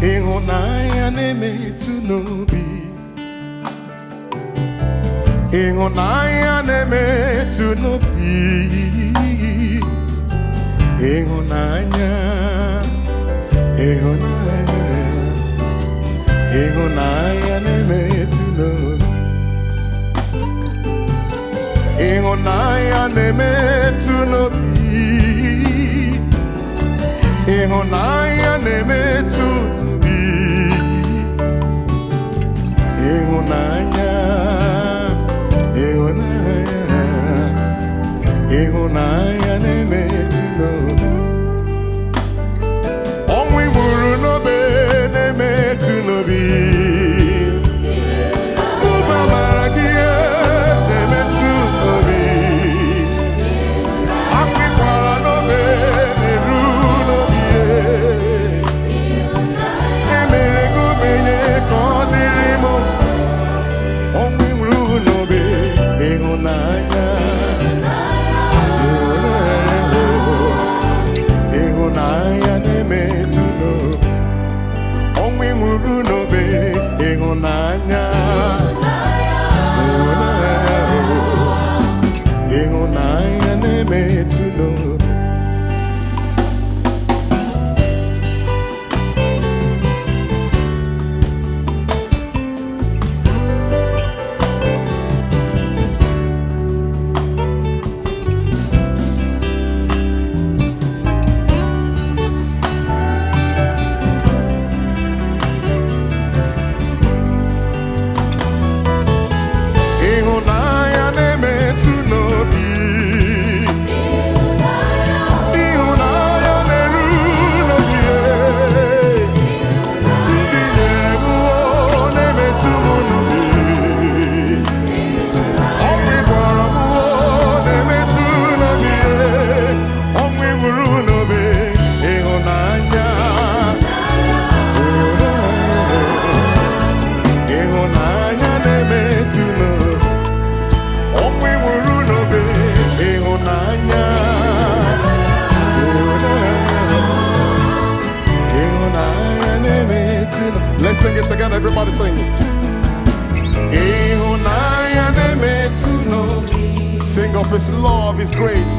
Ihunanya na-emetụ n'obi. Ihunanya na-emetụ n'obi. Ihunanya, ihunanya, ihunanya na-emetụ n'obi. Ihunanya na-emetụ n'obi. Ihunanya na-emetụ Ihunanya, ihunanya, ihunanya na-emetụ n'obi. Ọnwụ igburu n'obe na-emetụ n'obi. Ụba mara gị na-emetụ n'obi. Akwa ịkwara n'obe na-eru n'obi. Emere gị ogbenye ka ọ dịrị m. Ihunanya, ihunanya na-emetụ n'obi. Ọnwụ ịnwụrụ n'obe. Ihunanya, ihunanya na-emetụ n'obi. Ihunanya na-emetụ n'obi. Ihunanya na-eru n'obi. Ndị na-ebuo na-emetụ m n'obi. Ọnwụ ịgbara m na-emetụ n'obi. Ọnwụ ịgburu n'obi. Ihunanya, ihunanya na-emetụ n'obi. Ọnwụ ịnwụrụ n'obe. Ihunanya, ihunanya na-emetụ n'obi. Let's sing it together, everybody sing it. Ihunanya na-emetụ n'obi. Sing of His love, His grace.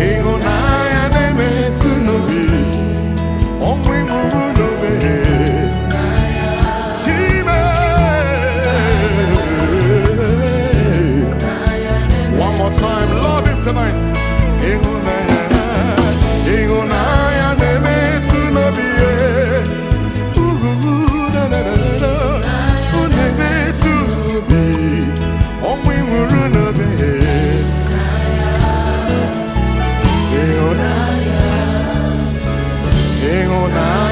Ihunanya na-emetụ n'obi. Ọnwụ ịnwụrụ n'obe. One more time, love Him tonight. Ihunanya, ihunanya na-emetụ n'obi. Na-emetụ n'obi. Ọnwụ ịnwụrụ n'obi. Ihunanya, ihunanya.